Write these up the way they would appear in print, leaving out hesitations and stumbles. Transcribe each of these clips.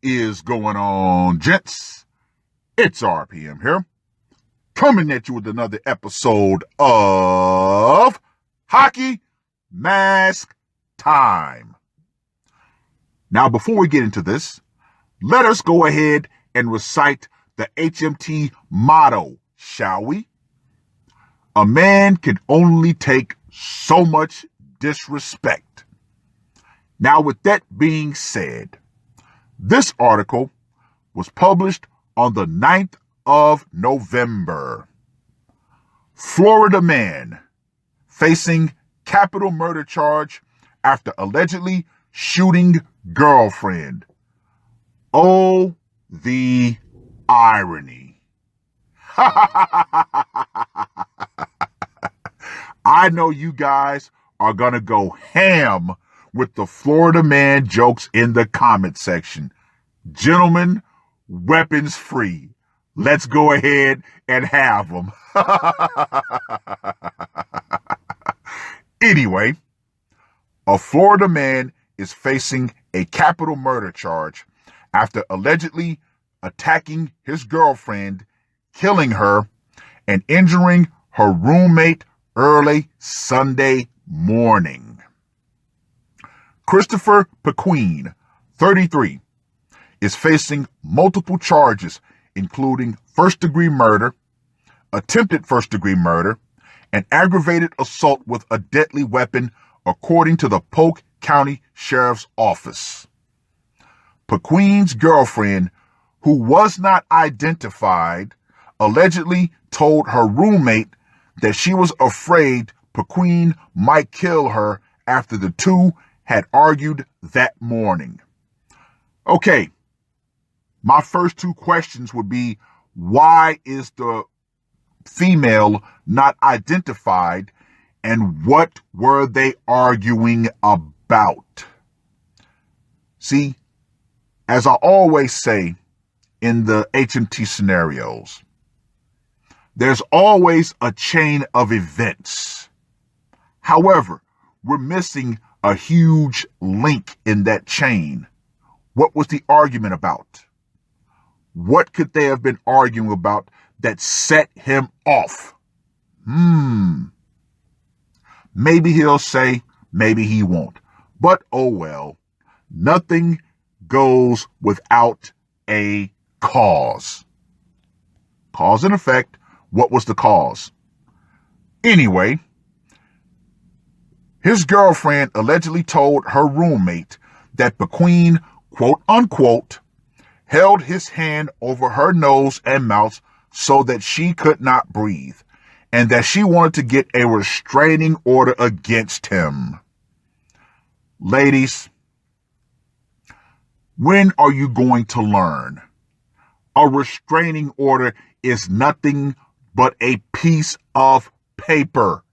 is going on, gents? It's RPM here, coming at you with another episode of Hockey Mask Time. Now, before we get into this, let us go ahead and recite the HMT motto, shall we? A man can only take so much disrespect. Now, with that being said, this article was published on the 9th of November. Florida man facing capital murder charge after allegedly shooting girlfriend. Oh, the irony. I know you guys are going to go ham with the Florida man jokes in the comment section. Gentlemen, weapons free. Let's go ahead and have them. Anyway, a Florida man is facing a capital murder charge after allegedly attacking his girlfriend, killing her, and injuring her roommate early Sunday morning. Christopher Paquin, 33, is facing multiple charges, including first-degree murder, attempted first-degree murder, and aggravated assault with a deadly weapon, according to the Polk County Sheriff's Office. Paquin's girlfriend, who was not identified, allegedly told her roommate that she was afraid Paquin might kill her after the two had argued that morning. Okay, my first two questions would be, why is the female not identified, and what were they arguing about? See, as I always say in the HMT scenarios, there's always a chain of events. However, we're missing a huge link in that chain. What was the argument about? What could they have been arguing about that set him off? Maybe he'll say, maybe he won't. But oh well, nothing goes without a cause. Cause and effect. What was the cause? Anyway, his girlfriend allegedly told her roommate that Paquin, quote unquote, held his hand over her nose and mouth so that she could not breathe, and that she wanted to get a restraining order against him. Ladies, when are you going to learn? A restraining order is nothing but a piece of paper.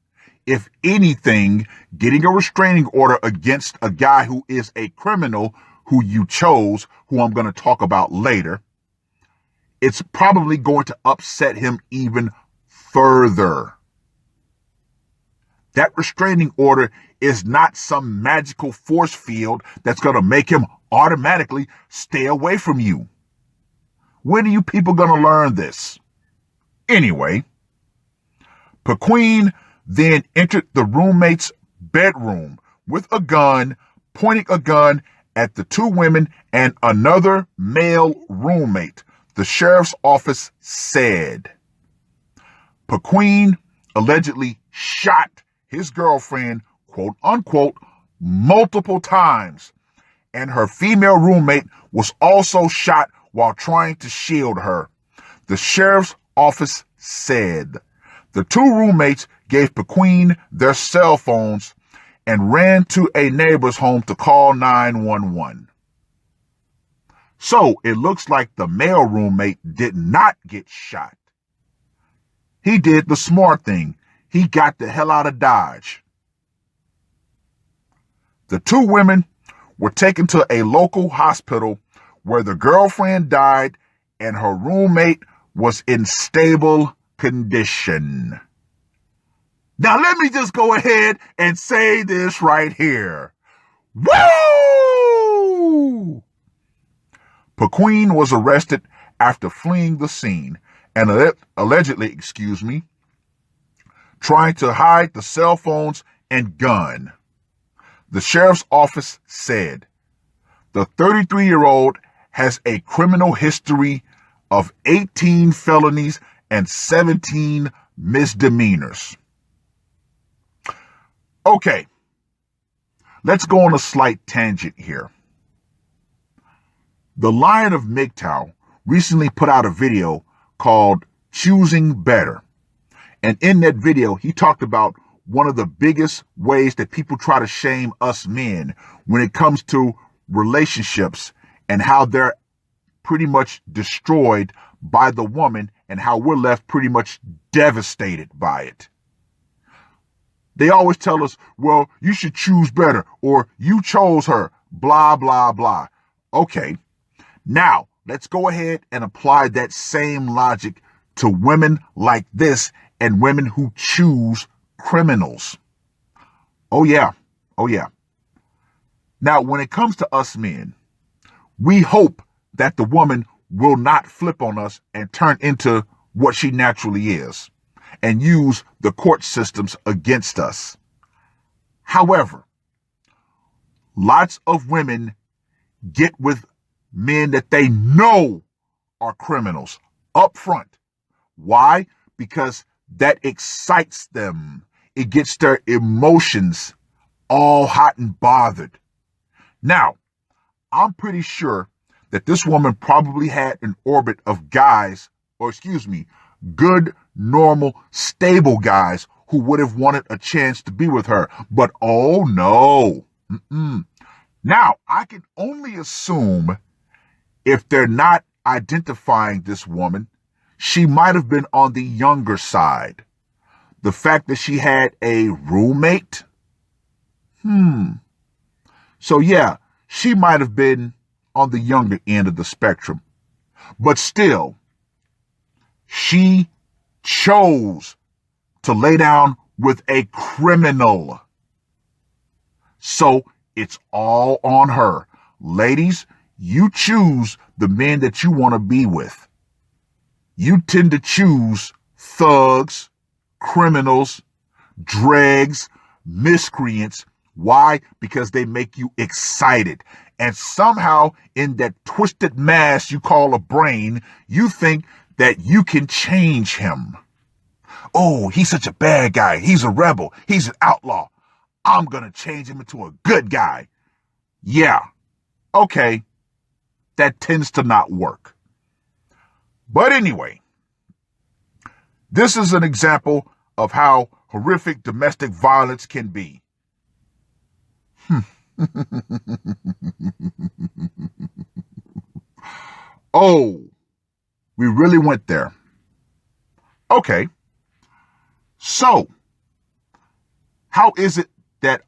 If anything, getting a restraining order against a guy who is a criminal who you chose, who I'm going to talk about later, it's probably going to upset him even further. That restraining order is not some magical force field that's going to make him automatically stay away from you. When are you people going to learn this? Anyway, Paquin then entered the roommate's bedroom with a gun, pointing a gun at the two women and another male roommate, the sheriff's office said. Paquin allegedly shot his girlfriend, quote unquote, multiple times, and her female roommate was also shot while trying to shield her, the sheriff's office said. The two roommates gave Paquin their cell phones and ran to a neighbor's home to call 911. So it looks like the male roommate did not get shot. He did the smart thing. He got the hell out of Dodge. The two women were taken to a local hospital where the girlfriend died and her roommate was in stable condition. Now let me just go ahead and say this right here. Woo! Paquin was arrested after fleeing the scene and allegedly, trying to hide the cell phones and gun. The sheriff's office said the 33-year-old has a criminal history of 18 felonies and 17 misdemeanors. Okay, let's go on a slight tangent here. The Lion of MGTOW recently put out a video called Choosing Better. And in that video, he talked about one of the biggest ways that people try to shame us men when it comes to relationships and how they're pretty much destroyed by the woman and how we're left pretty much devastated by it. They always tell us, well, you should choose better, or you chose her, blah, blah, blah. Okay, now let's go ahead and apply that same logic to women like this and women who choose criminals. Oh yeah. Now, when it comes to us men, we hope that the woman will not flip on us and turn into what she naturally is and use the court systems against us. However, lots of women get with men that they know are criminals up front. Why? Because that excites them. It gets their emotions all hot and bothered. Now, I'm pretty sure that this woman probably had an orbit of guys, good, normal, stable guys who would have wanted a chance to be with her. But oh no. Now, I can only assume if they're not identifying this woman, she might have been on the younger side. The fact that she had a roommate. So yeah, she might have been on the younger end of the spectrum. But still, she chose to lay down with a criminal. So it's all on her. Ladies, you choose the men that you want to be with. You tend to choose thugs, criminals, dregs, miscreants. Why? Because they make you excited. And somehow in that twisted mass you call a brain, you think that you can change him. Oh, he's such a bad guy. He's a rebel. He's an outlaw. I'm going to change him into a good guy. Yeah. Okay. That tends to not work. But anyway, this is an example of how horrific domestic violence can be. Oh, we really went there. Okay. So, how is it that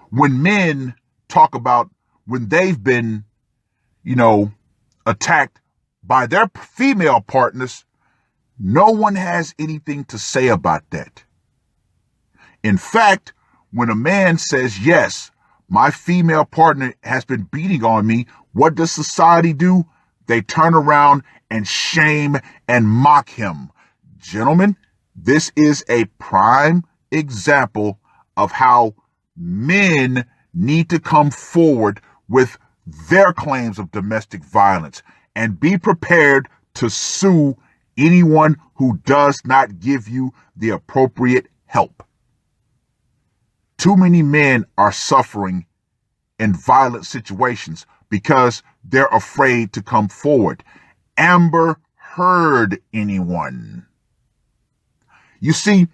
when men talk about when they've been, attacked by their female partners, no one has anything to say about that? In fact, when a man says, yes, my female partner has been beating on me, what does society do? They turn around and shame and mock him. Gentlemen, this is a prime example of how men need to come forward with their claims of domestic violence and be prepared to sue anyone who does not give you the appropriate help. Too many men are suffering in violent situations because they're afraid to come forward. Amber Heard anyone. You see,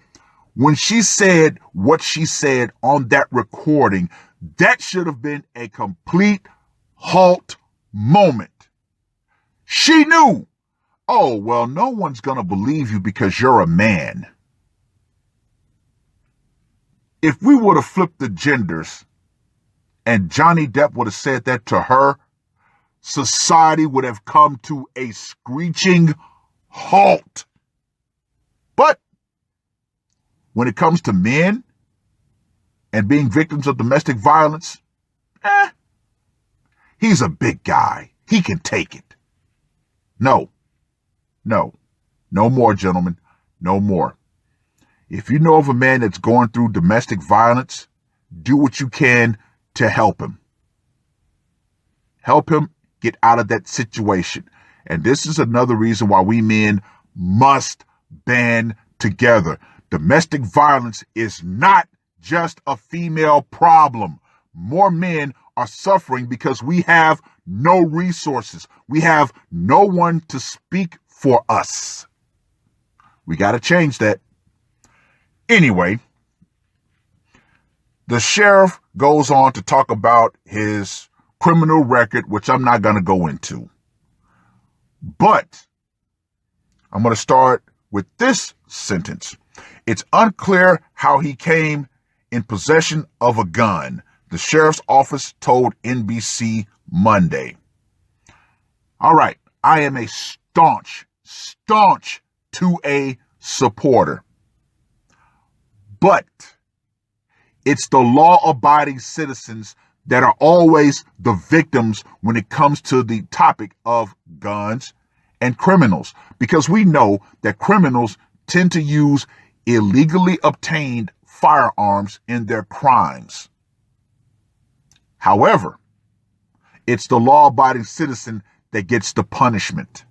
when she said what she said on that recording, that should have been a complete halt moment. She knew, oh, well, no one's going to believe you because you're a man. If we would have flipped the genders and Johnny Depp would have said that to her, society would have come to a screeching halt. But when it comes to men and being victims of domestic violence, he's a big guy. he can take it. No, no, no more, gentlemen. No more. If you know of a man that's going through domestic violence, do what you can to help him. Help him get out of that situation. And this is another reason why we men must band together. Domestic violence is not just a female problem. More men are suffering because we have no resources. We have no one to speak for us. We got to change that. Anyway, the sheriff goes on to talk about his criminal record, which I'm not going to go into. But I'm going to start with this sentence. It's unclear how he came in possession of a gun, the sheriff's office told NBC Monday. All right, I am a staunch 2A supporter. But it's the law-abiding citizens that are always the victims when it comes to the topic of guns and criminals, because we know that criminals tend to use illegally obtained firearms in their crimes. However, it's the law-abiding citizen that gets the punishment.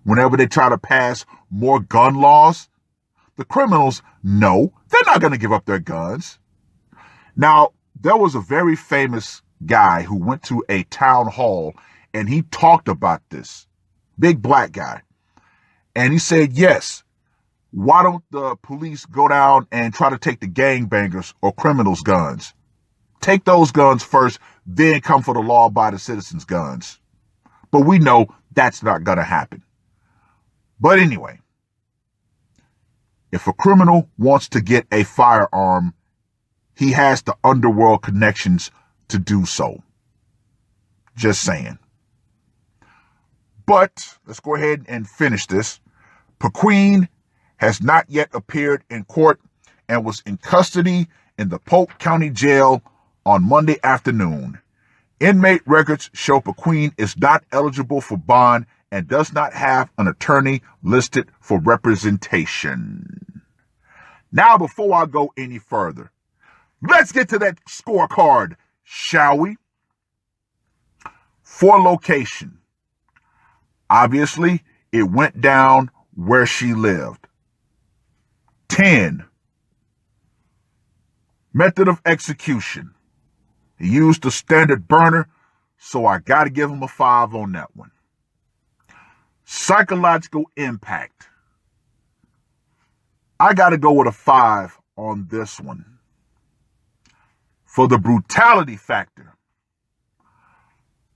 Whenever they try to pass more gun laws, the criminals know they're not going to give up their guns. Now, there was a very famous guy who went to a town hall and he talked about this. Big black guy. And he said, yes, why don't the police go down and try to take the gangbangers or criminals' guns? Take those guns first, then come for the law-abiding citizens' guns. But we know that's not going to happen. But anyway, if a criminal wants to get a firearm, he has the underworld connections to do so. Just saying. But let's go ahead and finish this. Paquin has not yet appeared in court and was in custody in the Polk County Jail on Monday afternoon. Inmate records show Paquin is not eligible for bond and does not have an attorney listed for representation. Now, before I go any further, let's get to that scorecard, shall we? For location. Obviously, it went down where she lived. 10. Method of execution. He used the standard burner, so I got to give him a 5 on that one. Psychological impact. I got to go with a 5 on this one. For the brutality factor,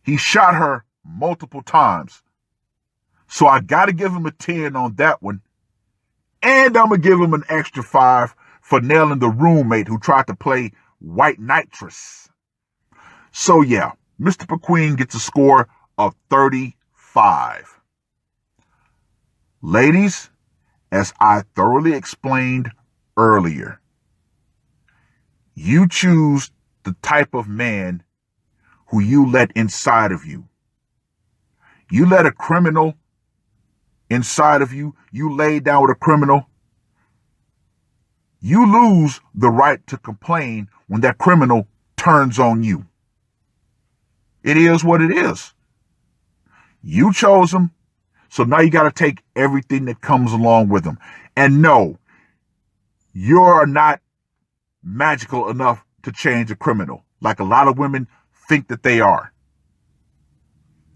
he shot her multiple times, so I got to give him a 10 on that one. And I'm going to give him an extra 5 for nailing the roommate who tried to play white nitrous. So yeah, Mr. Paquin gets a score of 35. Ladies, as I thoroughly explained earlier, you choose the type of man who you let inside of you. You let a criminal inside of you, you lay down with a criminal, you lose the right to complain when that criminal turns on you. It is what it is. You chose him, so now you got to take everything that comes along with him. And no, you're not magical enough to change a criminal, like a lot of women think that they are.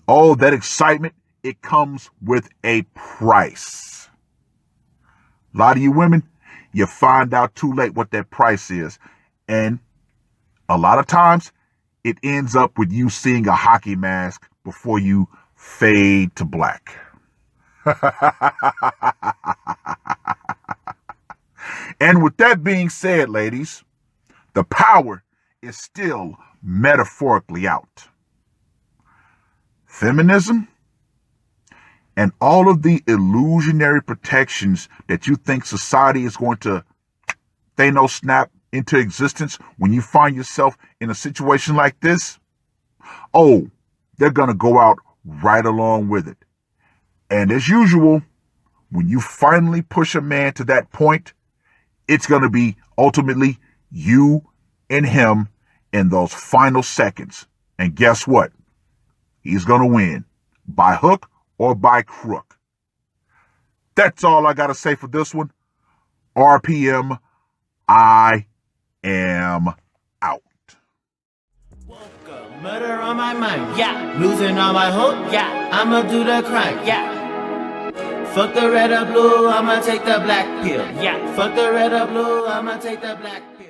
Oh, that excitement, it comes with a price. A lot of you women, you find out too late what that price is. And a lot of times, it ends up with you seeing a hockey mask before you fade to black. And with that being said, ladies, the power is still metaphorically out. Feminism and all of the illusionary protections that you think society is going to Thanos snap into existence when you find yourself in a situation like this, oh, they're going to go out right along with it. And as usual, when you finally push a man to that point, it's going to be ultimately you and him in those final seconds. And guess what? He's going to win by hook or by crook. That's all I got to say for this one. RPM, I am out. Murder on my mind, yeah. Losing on my hope, yeah. I'ma do the crime, yeah. Fuck the red or blue, I'ma take the black pill, yeah. Fuck the red or blue, I'ma take the black pill.